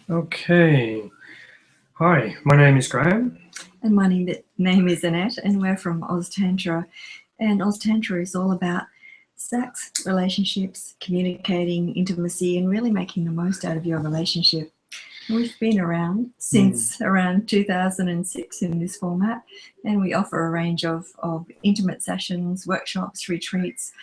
Okay. Hi, my name is Graham. And my name is Annette, and we're from Oz Tantra. And Oz Tantra is all about sex, relationships, communicating, intimacy, and really making the most out of your relationship. We've been around since around 2006 in this format, and we offer a range of intimate sessions, workshops, retreats,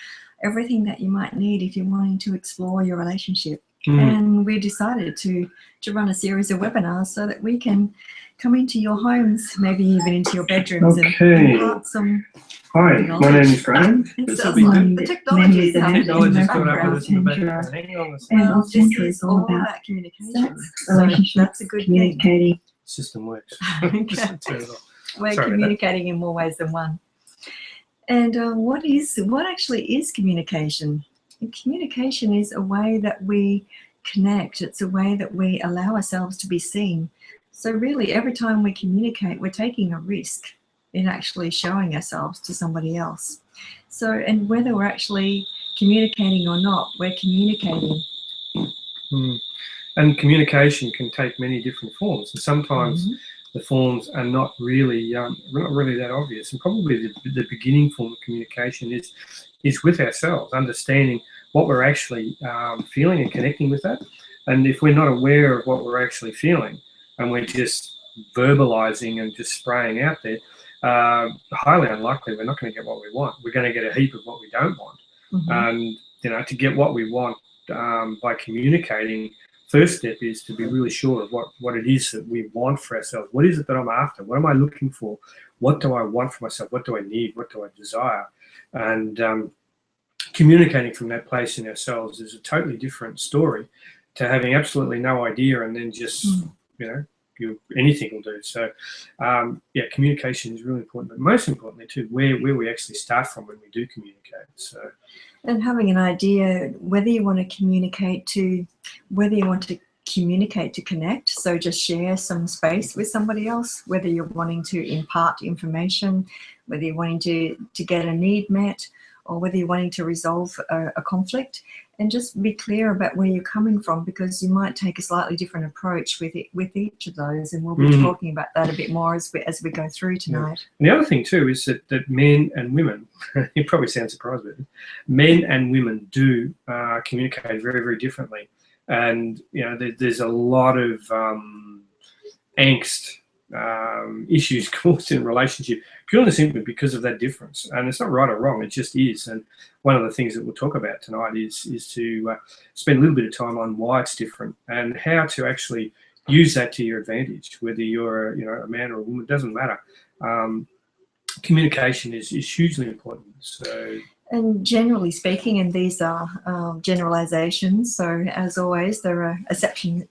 everything that you might need if you're wanting to explore your relationship. And we decided to run a series of webinars so that we can come into your homes, maybe even into your bedrooms, and impart some. Hi, my name is Graham. The technology is happening in the background. And Oz Tantra is all about communication. So that's a good thing. System works. We're communicating in more ways than one. And what actually is communication? Communication is a way that we connect. It's a way that we allow ourselves to be seen. So really, every time we communicate, we're taking a risk in actually showing ourselves to somebody else. So, and whether we're actually communicating or not, we're communicating. And communication can take many different forms, and sometimes the forms are not really that obvious. And probably the beginning form of communication is with ourselves, understanding what we're actually feeling and connecting with that. And if we're not aware of what we're actually feeling, and we're just verbalizing and just spraying out there, highly unlikely we're not going to get what we want. We're going to get a heap of what we don't want. And to get what we want by communicating, first step is to be really sure of what it is that we want for ourselves. What is it that I'm after? What am I looking for? What do I want for myself? What do I need? What do I desire? And communicating from that place in ourselves is a totally different story to having absolutely no idea and then just, anything will do. So, communication is really important, but most importantly too, where we actually start from when we do communicate. So, and having an idea whether you want to communicate to connect, so just share some space with somebody else, whether you're wanting to impart information, whether you're wanting to get a need met, or whether you're wanting to resolve a conflict, and just be clear about where you're coming from, because you might take a slightly different approach with each of those, and we'll be talking about that a bit more as we go through tonight. And the other thing too is that men and women, you probably sound surprised with it, men and women do communicate very, very differently. And there's a lot of angst, issues caused in a relationship purely simply because of that difference. And it's not right or wrong, it just is. And one of the things that we'll talk about tonight is to spend a little bit of time on why it's different and how to actually use that to your advantage, whether you're a man or a woman, it doesn't matter. Communication is hugely important. So, and generally speaking, and these are generalizations, so as always there are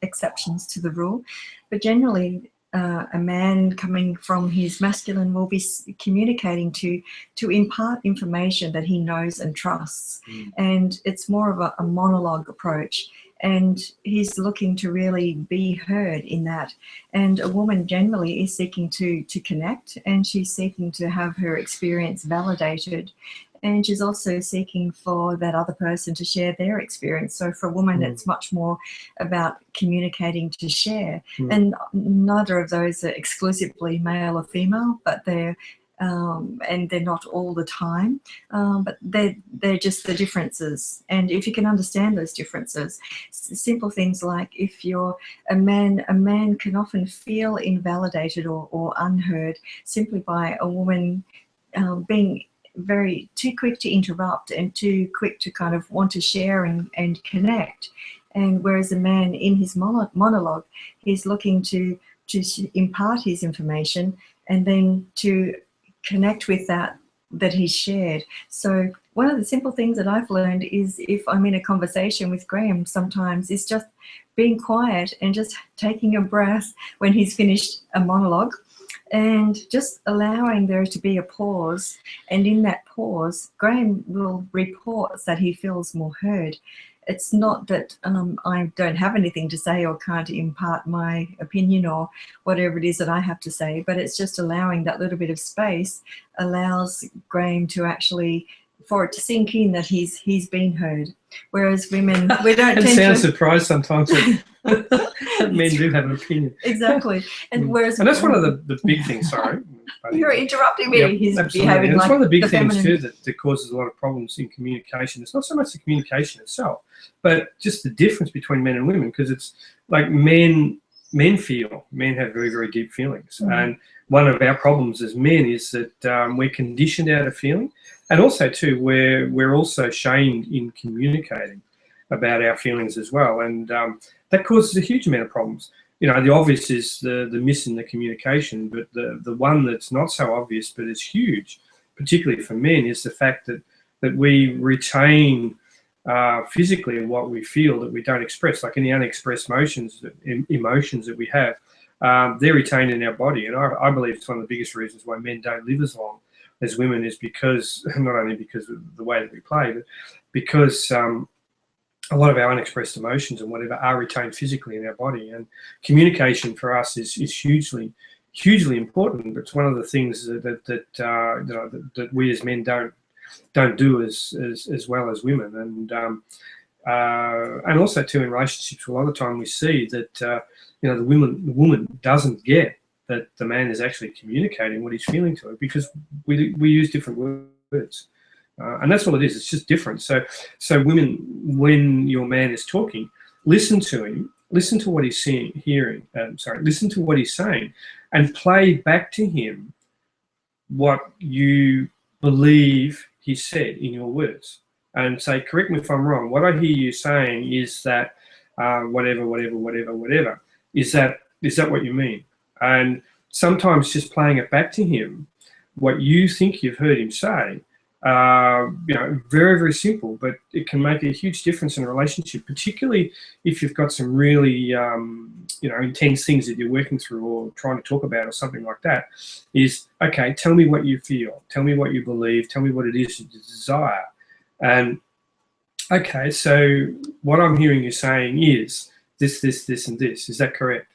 exceptions to the rule, but generally a man coming from his masculine will be communicating to impart information that he knows and trusts. And it's more of a monologue approach, and he's looking to really be heard in that. And a woman generally is seeking to connect, and she's seeking to have her experience validated. And she's also seeking for that other person to share their experience. So for a woman, it's much more about communicating to share. And neither of those are exclusively male or female, but they're not all the time, but they're just the differences. And if you can understand those differences, simple things like if you're a man can often feel invalidated or unheard simply by a woman being too quick to interrupt and too quick to kind of want to share and connect. And whereas a man in his monologue, he's looking to impart his information and then to connect with that he's shared. So one of the simple things that I've learned is, if I'm in a conversation with Graham sometimes, is just being quiet and just taking a breath when he's finished a monologue, and just allowing there to be a pause. And in that pause, Graham will report that he feels more heard. It's not that I don't have anything to say or can't impart my opinion or whatever it is that I have to say, but it's just allowing that little bit of space allows Graham to actually, for it to sink in that he's been heard. Whereas women, we don't And tend sound to. surprised sometimes that men do have an opinion. Exactly. And whereas And that's one of the big things, sorry. you're interrupting me. Yep, He's absolutely. behaving And it's like one of the big the things feminine. too that causes a lot of problems in communication. It's not so much the communication itself, but just the difference between men and women, because it's like men have very, very deep feelings. And one of our problems as men is that we're conditioned out of feeling. And also too, we're also shamed in communicating about our feelings as well. And that causes a huge amount of problems. You know, the obvious is the miss in the communication, but the one that's not so obvious but is huge, particularly for men, is the fact that we retain physically what we feel that we don't express, like any unexpressed emotions that we have. They're retained in our body, and I believe it's one of the biggest reasons why men don't live as long as women is because, not only because of the way that we play, but because a lot of our unexpressed emotions and whatever are retained physically in our body. And communication for us is hugely important. It's one of the things that we as men don't do as well as women. And also too, in relationships, a lot of the time we see that the woman doesn't get that the man is actually communicating what he's feeling to her, because we use different words. And that's all it is. It's just different. So women, when your man is talking, listen to him, listen to what he's listen to what he's saying, and play back to him what you believe he said in your words, and say, correct me if I'm wrong. What I hear you saying is that whatever. Is that what you mean? And sometimes just playing it back to him, what you think you've heard him say, very, very simple, but it can make a huge difference in a relationship, particularly if you've got some really, intense things that you're working through or trying to talk about or something like that. Is, okay, tell me what you feel, tell me what you believe, tell me what it is you desire. And okay, so what I'm hearing you saying is this, and this. Is that correct?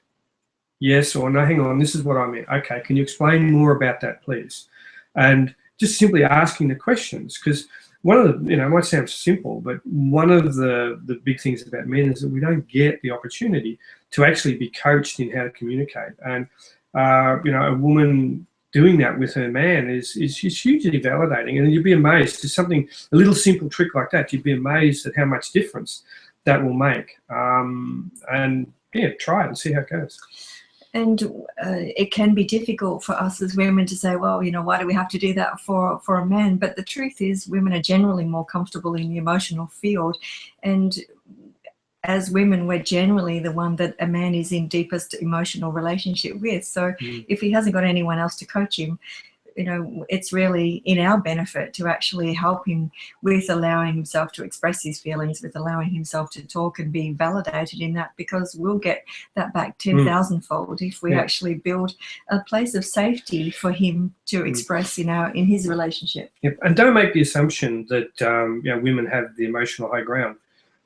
Yes or no? Hang on, this is what I meant. Okay, can you explain more about that, please? And just simply asking the questions, because one of the, it might sound simple, but one of the big things about men is that we don't get the opportunity to actually be coached in how to communicate. And, a woman doing that with her man is hugely validating. And you'd be amazed, to something, a little simple trick like that, you'd be amazed at how much difference that will make. And yeah, try it and see how it goes. And it can be difficult for us as women to say, well, why do we have to do that for a man? But the truth is, women are generally more comfortable in the emotional field. And as women, we're generally the one that a man is in deepest emotional relationship with. So if he hasn't got anyone else to coach him, it's really in our benefit to actually help him with allowing himself to express his feelings, with allowing himself to talk and be validated in that, because we'll get that back 10,000-fold if we actually build a place of safety for him to express in his relationship. Yep. And don't make the assumption that women have the emotional high ground.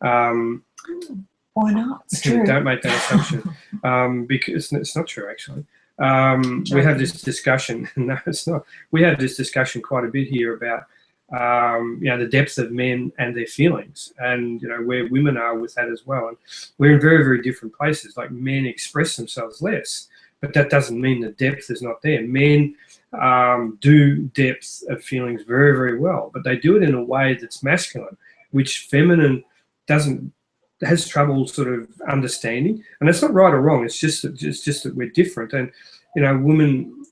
Why not? It's true. Don't make that assumption, because it's not true, actually. We have this discussion. No, it's not. We have this discussion quite a bit here about the depth of men and their feelings, and where women are with that as well. And we're in very, very different places. Like, men express themselves less, but that doesn't mean the depth is not there. Men do depth of feelings very, very well, but they do it in a way that's masculine, which feminine has trouble sort of understanding. And that's not right or wrong. It's just that we're different. And women,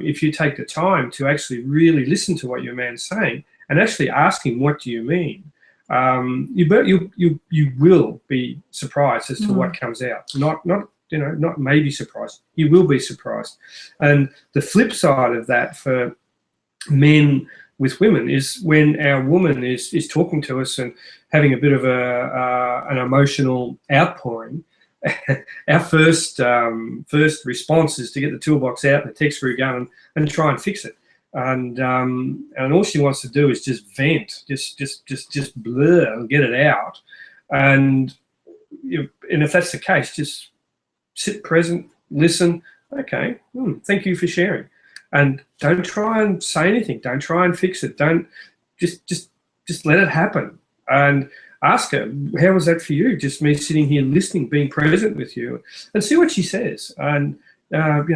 if you take the time to actually really listen to what your man's saying and actually ask him, what do you mean? You will be surprised as to what comes out. Not maybe surprised. You will be surprised. And the flip side of that for men with women is when our woman is talking to us and having a bit of an emotional outpouring. Our first response is to get the toolbox out and the text screw gun and try and fix it. And all she wants to do is just vent, just blur and get it out. And if that's the case, just sit present, listen. Okay, thank you for sharing. And don't try and say anything. Don't try and fix it. Don't just let it happen. And ask her, how was that for you? Just me sitting here listening, being present with you, and see what she says. And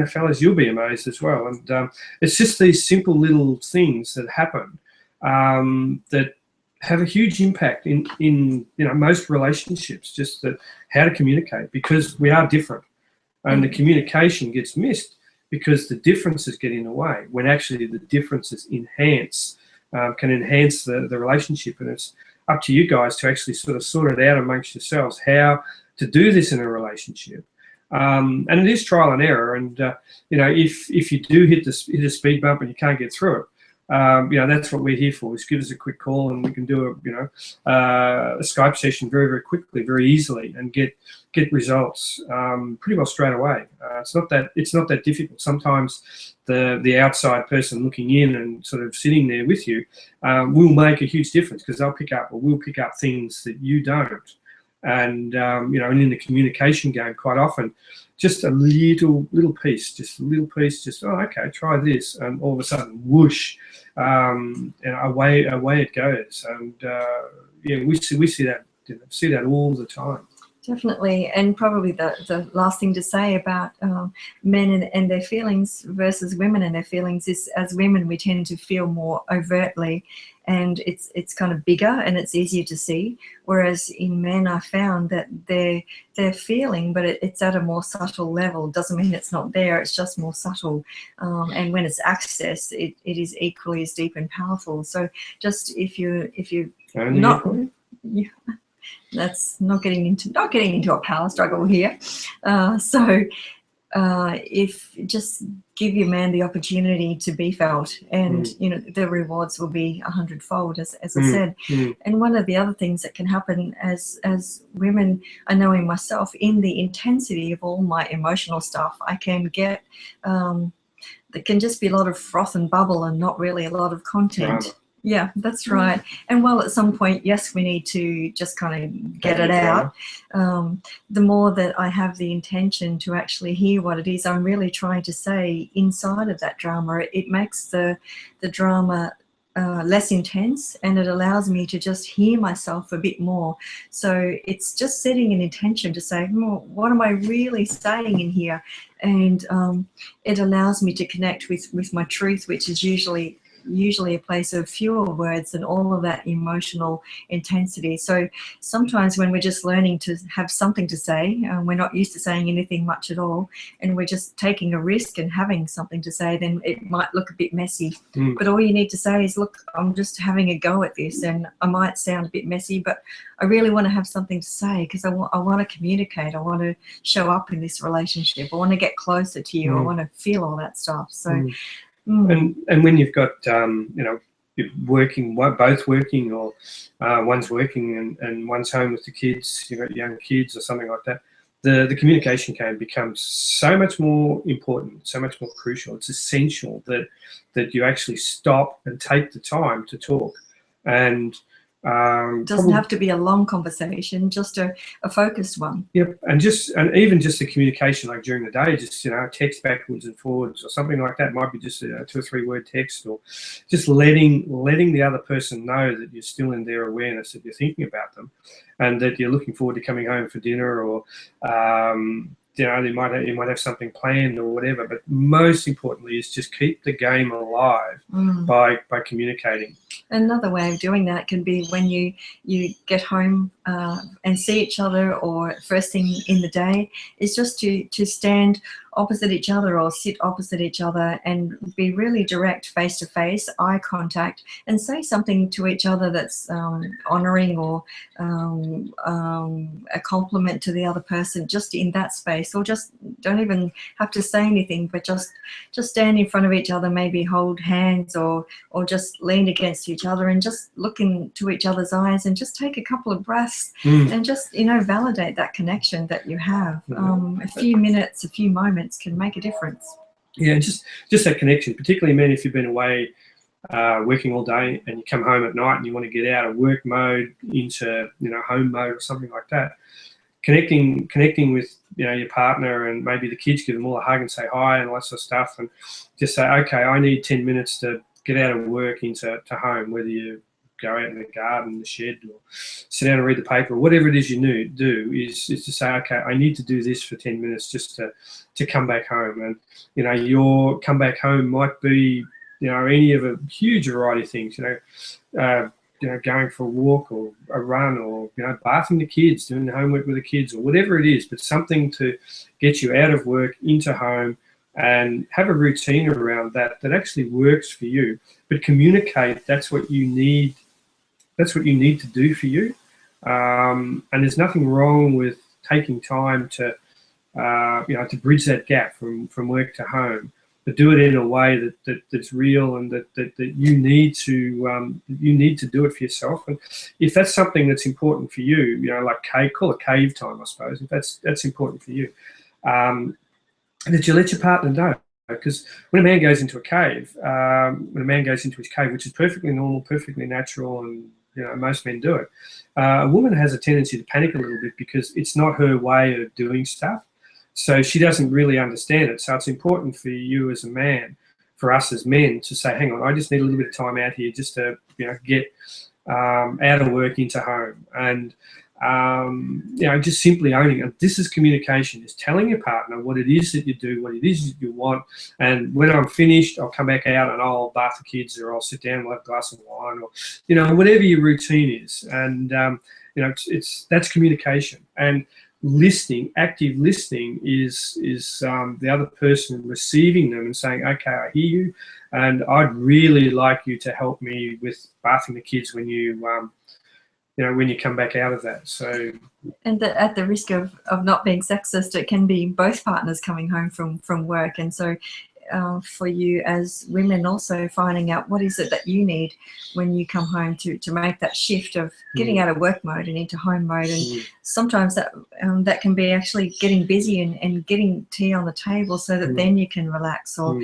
fellas, you'll be amazed as well. And it's just these simple little things that happen that have a huge impact in most relationships. Just that how to communicate, because we are different, and the communication gets missed because the differences get in the way, when actually the differences can enhance the relationship. And it's up to you guys to actually sort it out amongst yourselves how to do this in a relationship. And it is trial and error. And if you do hit a speed bump and you can't get through it, that's what we're here for. Is give us a quick call and we can do a Skype session very, very quickly, very easily, and get results pretty well straight away. It's not that difficult. Sometimes the outside person looking in and sort of sitting there with you will make a huge difference, because we'll pick up things that you don't. And and in the communication game, quite often, just a little piece, just oh, okay, try this, and all of a sudden, whoosh, and away it goes. And we see that all the time. Definitely. And probably the last thing to say about men and their feelings versus women and their feelings is, as women, we tend to feel more overtly, and it's kind of bigger and it's easier to see. Whereas in men, I found that they're feeling, but it's at a more subtle level. Doesn't mean it's not there, it's just more subtle. And when it's accessed, it is equally as deep and powerful. So just if you not... Yeah. That's not getting into a power struggle here. If just give your man the opportunity to be felt, and the rewards will be 100-fold, as I said. And one of the other things that can happen as women, I know in myself, in the intensity of all my emotional stuff, I can get there can just be a lot of froth and bubble and not really a lot of content. Drama. Yeah, that's right. And while at some point, yes, we need to just kind of get it out, the more that I have the intention to actually hear what it is I'm really trying to say inside of that drama, it makes the drama less intense, and it allows me to just hear myself a bit more. So it's just setting an intention to say, what am I really saying in here? And it allows me to connect with my truth, which is usually a place of fewer words and all of that emotional intensity. So sometimes when we're just learning to have something to say, we're not used to saying anything much at all, and we're just taking a risk and having something to say, then it might look a bit messy. But all you need to say is, look, I'm just having a go at this, and I might sound a bit messy, but I really want to have something to say, because I want to communicate. I want to show up in this relationship. I want to get closer to you. I want to feel all that stuff. So And when you've got you're both working, or one's working and one's home with the kids, you've got young kids or something like that, the communication can become so much more important, so much more crucial. It's essential that you actually stop and take the time to talk. And doesn't have to be a long conversation, just a focused one. Yep. And even just the communication, like during the day, just text backwards and forwards or something like that. It might be just a 2 or 3 word text, or just letting the other person know that you're still in their awareness, that you're thinking about them, and that you're looking forward to coming home for dinner, or you might have something planned or whatever. But most importantly is just keep the game alive by communicating. Another way of doing that can be when you get home and see each other, or first thing in the day, is just to stand opposite each other or sit opposite each other and be really direct, face to face, eye contact, and say something to each other that's honoring, or a compliment to the other person, just in that space. Or just don't even have to say anything, but just stand in front of each other, maybe hold hands, or just lean against each other and just look into each other's eyes and just take a couple of breaths and just validate that connection that you have. A few minutes, a few moments can make a difference. Yeah, just that connection, particularly, men, if you've been away working all day and you come home at night and you want to get out of work mode into home mode or something like that. Connecting with your partner, and maybe the kids, give them all a hug and say hi and all that sort of stuff, and just say, okay, I need 10 minutes to get out of work into home, whether you're go out in the garden, the shed, or sit down and read the paper, or whatever it is you do, is to say, okay, I need to do this for 10 minutes just to come back home. And, you know, your come back home might be, you know, any of a huge variety of things, you know, going for a walk or a run, or, you know, bathing the kids, doing the homework with the kids, or whatever it is, but something to get you out of work into home and have a routine around that actually works for you. But communicate, that's what you need. That's what you need to do for you. And there's nothing wrong with taking time to, you know, to bridge that gap from work to home, but do it in a way that's real, and that you need to do it for yourself. And if that's something that's important for you, you know, like call it cave time, I suppose, if that's important for you, that you let your partner know. Because when a man goes into a cave, when a man goes into his cave, which is perfectly normal, perfectly natural, and, you know, most men do it, a woman has a tendency to panic a little bit because it's not her way of doing stuff. So she doesn't really understand it. So it's important for you as a man, for us as men, to say, hang on, I just need a little bit of time out here just to, you know, get out of work into home. And, you know, just simply owning it. This is communication, is telling your partner what it is that you do, what it is that you want. And when I'm finished, I'll come back out and I'll bath the kids, or I'll sit down and have a glass of wine, or, you know, whatever your routine is. And, you know, that's communication. And listening, active listening, is the other person receiving them and saying, okay, I hear you, and I'd really like you to help me with bathing the kids when you, you know, when you come back out of that. So, and at the risk of not being sexist, it can be both partners coming home from work, and so for you as women, also finding out what is it that you need when you come home to make that shift of getting out of work mode and into home mode. And sometimes that can be actually getting busy and getting tea on the table so that then you can relax, or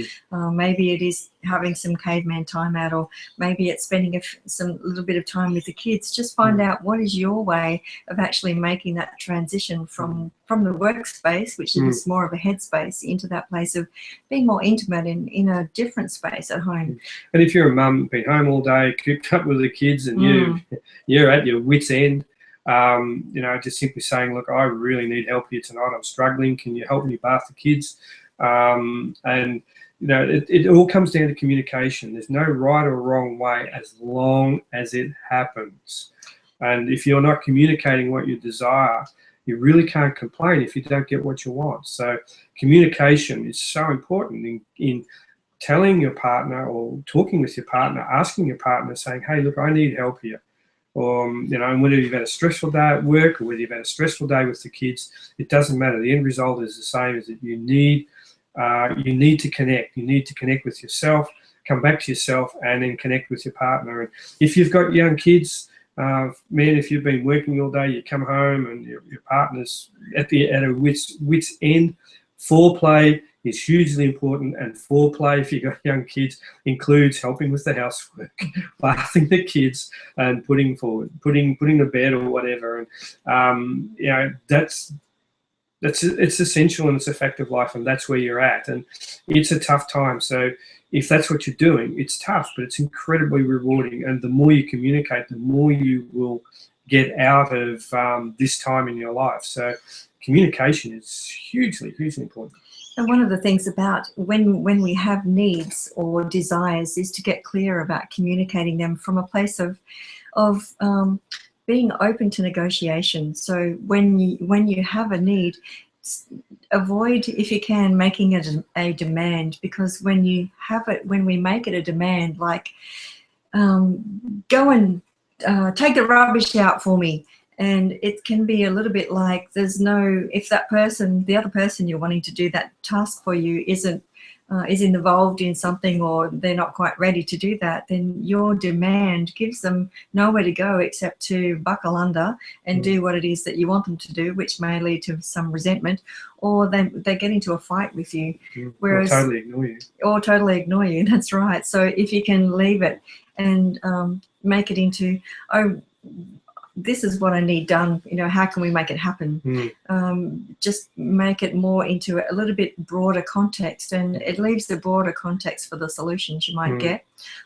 maybe it is having some caveman time out, or maybe it's spending some little bit of time with the kids. Just find out what is your way of actually making that transition from the workspace, which is more of a headspace, into that place of being more intimate in a different space at home. And if you're a mum, been home all day, cooped up with the kids, and you're at your wit's end, you know, just simply saying, look, I really need help here tonight. I'm struggling. Can you help me bath the kids? And, you know, it all comes down to communication. There's no right or wrong way, as long as it happens. And if you're not communicating what you desire, you really can't complain if you don't get what you want. So communication is so important in telling your partner, or talking with your partner, asking your partner, saying, hey, look, I need help here. Or, you know, and whether you've had a stressful day at work, or whether you've had a stressful day with the kids, it doesn't matter. The end result is the same, is that you need to connect. You need to connect with yourself, come back to yourself, and then connect with your partner. And if you've got young kids, man, if you've been working all day, you come home and your partner's at a wit's end, foreplay is hugely important. And foreplay, if you've got young kids, includes helping with the housework, bathing the kids, and putting the bed or whatever. And you know, it's essential, and it's a fact of life, and that's where you're at. And it's a tough time. So if that's what you're doing, it's tough, but it's incredibly rewarding. And the more you communicate, the more you will get out of this time in your life. So communication is hugely, hugely important. And one of the things about when we have needs or desires is to get clear about communicating them from a place of being open to negotiation. So when you have a need, avoid, if you can, making it a demand, because when we make it a demand, like go and take the rubbish out for me, and it can be a little bit like if the other person you're wanting to do that task for you is involved in something, or they're not quite ready to do that, then your demand gives them nowhere to go except to buckle under and do what it is that you want them to do, which may lead to some resentment, or they get into a fight with you. Whereas, or totally ignore you. Or totally ignore you, that's right. So if you can leave it and make it into, this is what I need done. How can we make it happen? Just make it more into a little bit broader context, and it leaves the broader context for the solutions you might get.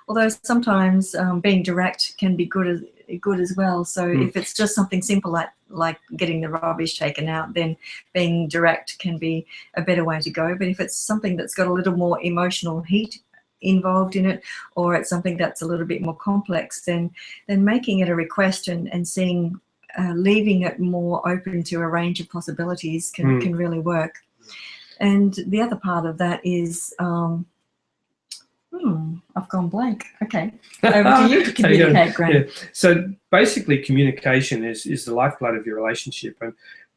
Although sometimes being direct can be good as well. So if it's just something simple like getting the rubbish taken out, then being direct can be a better way to go. But if it's something that's got a little more emotional heat involved in it, or it's something that's a little bit more complex, then making it a request and seeing leaving it more open to a range of possibilities can really work. And the other part of that is I've gone blank. Okay, over to you to communicate, Graham. Yeah. So basically, communication is the lifeblood of your relationship, and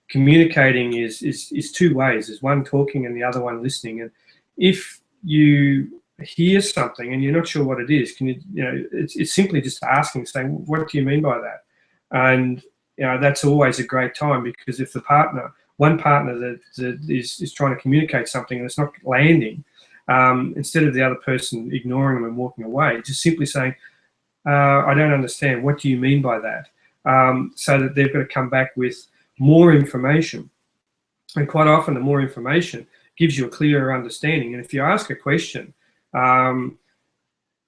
communicating is two ways. There's one talking and the other one listening. And if you hear something and you're not sure what it is, can you it's simply just asking, saying, what do you mean by that? And that's always a great time, because if one partner that is trying to communicate something and it's not landing, instead of the other person ignoring them and walking away, just simply saying, I don't understand, what do you mean by that? So that they've got to come back with more information. And quite often the more information gives you a clearer understanding. And if you ask a question,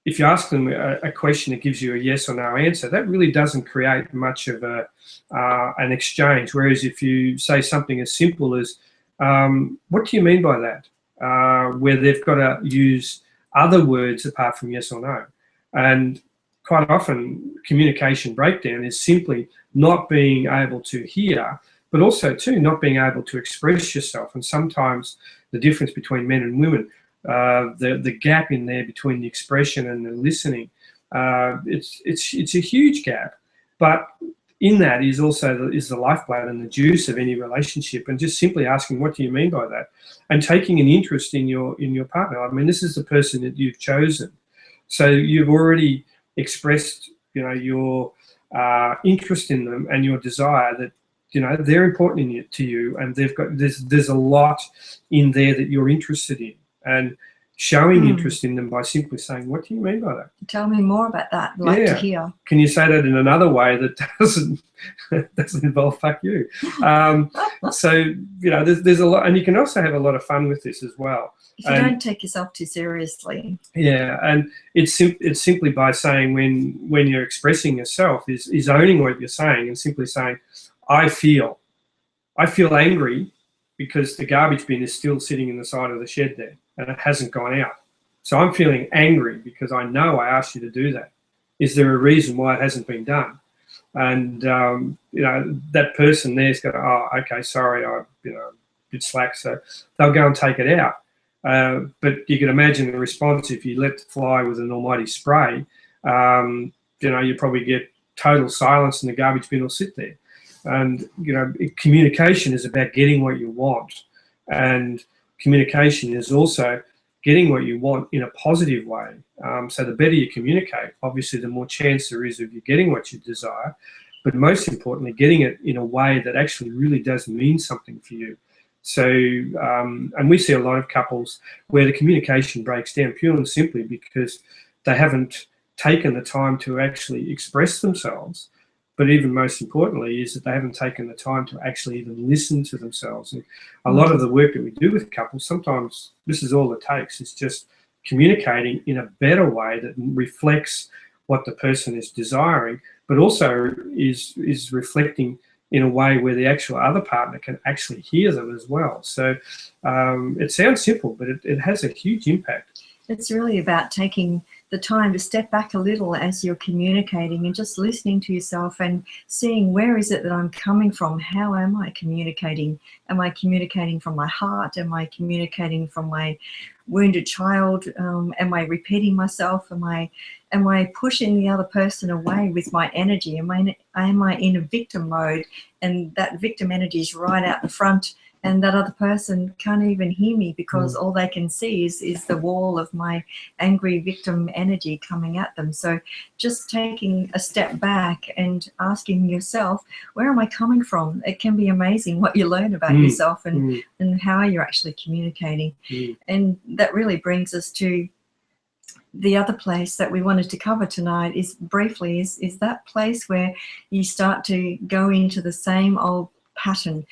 if you ask them a question that gives you a yes or no answer, that really doesn't create much of an exchange. Whereas if you say something as simple as, what do you mean by that? Where they've got to use other words apart from yes or no. And quite often communication breakdown is simply not being able to hear, but also too not being able to express yourself. And sometimes the difference between men and women, the gap in there between the expression and the listening, it's a huge gap. But in that is also the lifeblood and the juice of any relationship, and just simply asking, what do you mean by that? And taking an interest in your partner. I mean, this is the person that you've chosen, so you've already expressed your interest in them and your desire that they're important to you, and there's a lot in there that you're interested in, and showing interest in them by simply saying, what do you mean by that? Tell me more about that. I'd like to hear. Can you say that in another way that doesn't involve fuck you? So, there's a lot, and you can also have a lot of fun with this as well. If you don't take yourself too seriously. Yeah, and it's simply by saying, when you're expressing yourself, is owning what you're saying and simply saying, I feel angry because the garbage bin is still sitting in the side of the shed there and it hasn't gone out. So I'm feeling angry because I know I asked you to do that. Is there a reason why it hasn't been done? And that person there's going, oh, okay, sorry, I bit slack, so they'll go and take it out. But you can imagine the response if you let fly with an almighty spray. You probably get total silence and the garbage bin will sit there. And communication is about getting what you want, and communication is also getting what you want in a positive way. So the better you communicate, obviously, the more chance there is of you getting what you desire, but most importantly, getting it in a way that actually really does mean something for you. So, and we see a lot of couples where the communication breaks down purely and simply because they haven't taken the time to actually express themselves. But even most importantly is that they haven't taken the time to actually even listen to themselves. And a lot of the work that we do with couples, sometimes this is all it takes. It's just communicating in a better way that reflects what the person is desiring, but also is reflecting in a way where the actual other partner can actually hear them as well. So it sounds simple, but it has a huge impact. It's really about taking the time to step back a little as you're communicating and just listening to yourself and seeing, where is it that I'm coming from? How am I communicating? Am I communicating from my heart? Am I communicating from my wounded child? Am I repeating myself? Am I pushing the other person away with my energy? Am I in a victim mode, and that victim energy is right out the front, and that other person can't even hear me because all they can see is the wall of my angry victim energy coming at them. So just taking a step back and asking yourself, where am I coming from? It can be amazing what you learn about yourself and how you're actually communicating. And that really brings us to the other place that we wanted to cover tonight is briefly is that place where you start to go into the same old pattern.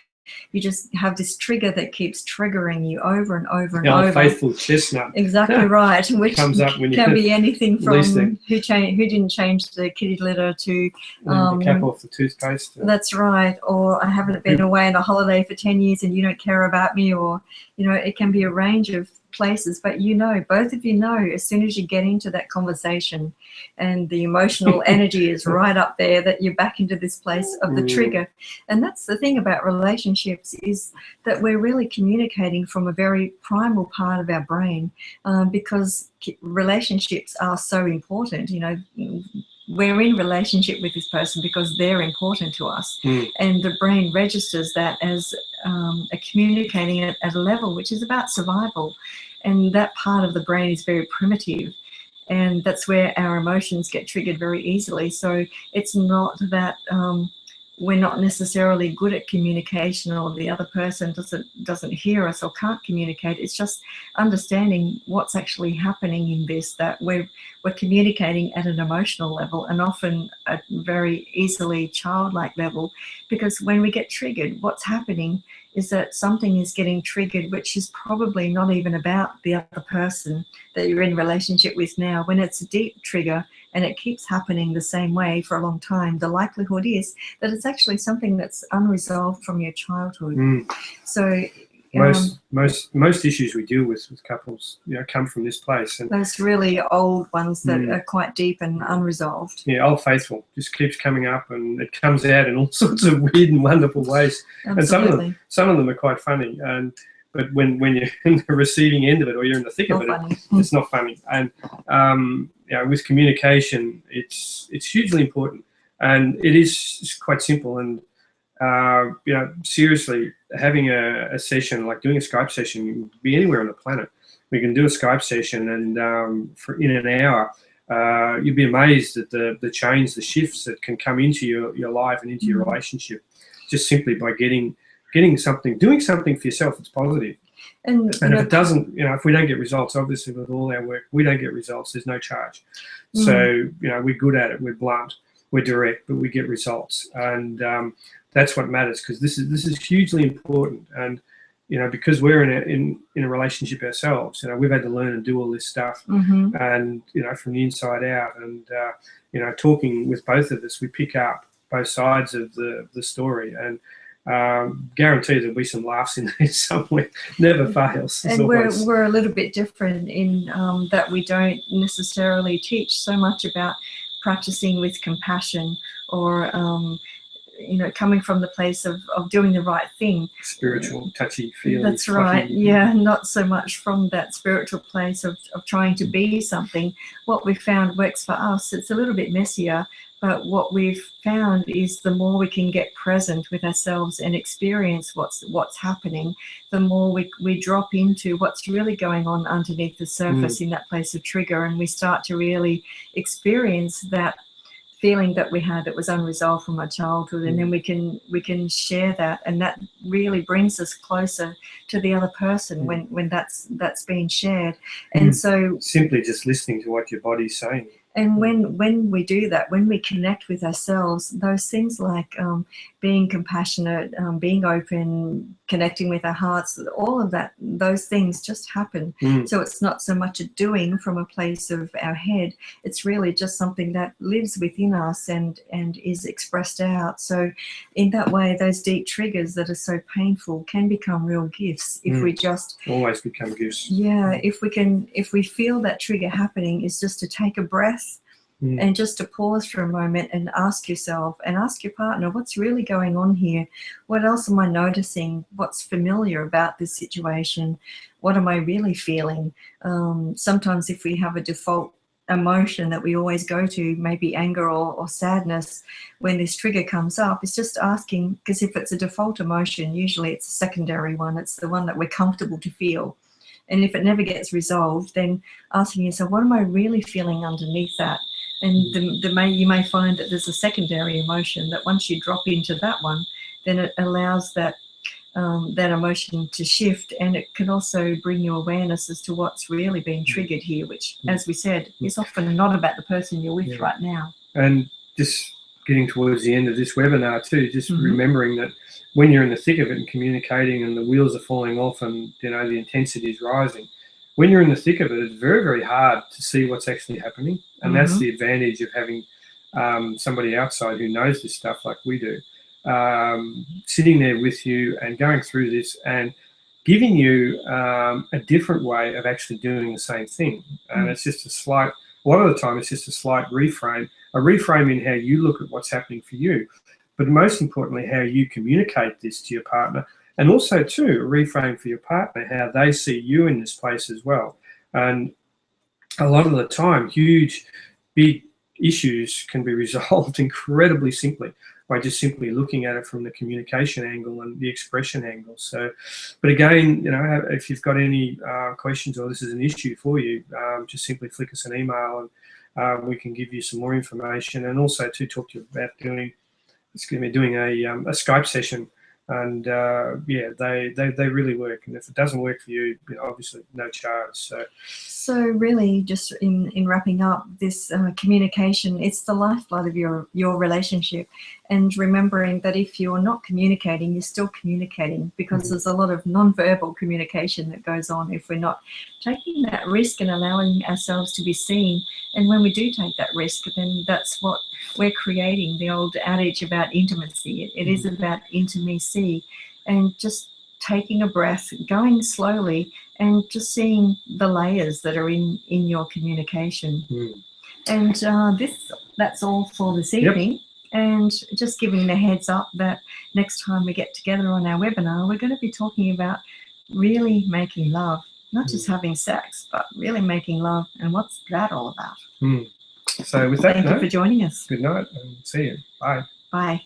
You just have this trigger that keeps triggering you over and over and over. The faithful chestnut. Exactly right. Which comes up when you can be anything from who didn't change the kitty litter to the cap off the toothpaste. That's right. Or I haven't been away on a holiday for 10 years and you don't care about me. Or, you know, it can be a range of places, but you know, both of you know, as soon as you get into that conversation and the emotional energy is right up there, that you're back into this place of the trigger. And that's the thing about relationships, is that we're really communicating from a very primal part of our brain, because relationships are so important. You know, we're in relationship with this person because they're important to us, and the brain registers that as a communicating at a level which is about survival, and that part of the brain is very primitive, and that's where our emotions get triggered very easily. So it's not that we're not necessarily good at communication, or the other person doesn't hear us or can't communicate. It's just understanding what's actually happening in this, that we're communicating at an emotional level, and often a very easily childlike level, because when we get triggered, what's happening is that something is getting triggered which is probably not even about the other person that you're in relationship with now. When it's a deep trigger and it keeps happening the same way for a long time, the likelihood is that it's actually something that's unresolved from your childhood. So most issues we deal with couples, you know, come from this place. And those really old ones that are quite deep and unresolved. Yeah, Old Faithful just keeps coming up, and it comes out in all sorts of weird and wonderful ways. Absolutely. And some of them are quite funny. But when you're in the receiving end of it, or you're in the thick of it, it's not funny. And you know, with communication, it's hugely important, and it is quite simple. And you know, seriously, having a session, like doing a Skype session, you can be anywhere on the planet. We can do a Skype session, and for in an hour, you'd be amazed at the change, the shifts that can come into your life and into your relationship, just simply by getting something, doing something for yourself that's positive. And if it doesn't, you know, if we don't get results, obviously with all our work, we don't get results, there's no charge. So, you know, we're good at it, we're blunt, we're direct, but we get results. And that's what matters, because this is hugely important. And, you know, because we're in a relationship ourselves, you know, we've had to learn and do all this stuff, and, you know, from the inside out. And, you know, talking with both of us, we pick up both sides of the story, and guarantee there'll be some laughs in there somewhere. Never fails. And we're a little bit different in that we don't necessarily teach so much about practicing with compassion, or you know, coming from the place of doing the right thing. Spiritual, touchy feely. That's right. Yeah, not so much from that spiritual place of trying to be something. What we found works for us. It's a little bit messier, but what we've found is the more we can get present with ourselves and experience what's happening, the more we drop into what's really going on underneath the surface in that place of trigger, and we start to really experience that feeling that we had that was unresolved from our childhood, and then we can share that, and that really brings us closer to the other person when that's being shared. And so simply just listening to what your body's saying. And when we do that, when we connect with ourselves, those things like being compassionate, being open, connecting with our hearts, all of that, those things just happen. So it's not so much a doing from a place of our head. It's really just something that lives within us and is expressed out. So in that way, those deep triggers that are so painful can become real gifts if we just always become gifts. Yeah, if we feel that trigger happening, is just to take a breath. And just to pause for a moment and ask yourself and ask your partner, what's really going on here? What else am I noticing? What's familiar about this situation? What am I really feeling? Sometimes if we have a default emotion that we always go to, maybe anger or sadness, when this trigger comes up, it's just asking, because if it's a default emotion, usually it's a secondary one. It's the one that we're comfortable to feel. And if it never gets resolved, then asking yourself, what am I really feeling underneath that? And you may find that there's a secondary emotion that once you drop into that one, then it allows that that emotion to shift, and it can also bring you awareness as to what's really being triggered here, which, as we said, is often not about the person you're with right now. And just getting towards the end of this webinar too, just remembering that when you're in the thick of it and communicating and the wheels are falling off and the intensity is rising, when you're in the thick of it, it's very, very hard to see what's actually happening. And that's the advantage of having somebody outside who knows this stuff like we do, sitting there with you and going through this and giving you a different way of actually doing the same thing. And it's just a lot of the time it's just a slight reframe, a reframe in how you look at what's happening for you, but most importantly, how you communicate this to your partner, and also too, a reframe for your partner, how they see you in this place as well. And a lot of the time, huge, big issues can be resolved incredibly simply by just simply looking at it from the communication angle and the expression angle. So, but again, if you've got any questions or this is an issue for you, just simply flick us an email and we can give you some more information, and also to talk to you about doing a Skype session. And they really work. And if it doesn't work for you, obviously no charge. So really, just in wrapping up this communication, it's the lifeblood of your relationship. And remembering that if you're not communicating, you're still communicating, because there's a lot of non-verbal communication that goes on if we're not taking that risk and allowing ourselves to be seen. And when we do take that risk, then that's what we're creating. The old adage about intimacy, it is about intimacy, and just taking a breath, going slowly, and just seeing the layers that are in your communication. And that's all for this evening. And just giving the heads up that next time we get together on our webinar, we're going to be talking about really making love, not just having sex, but really making love. And what's that all about? So with that, thank you for joining us. Good night and see you. Bye. Bye.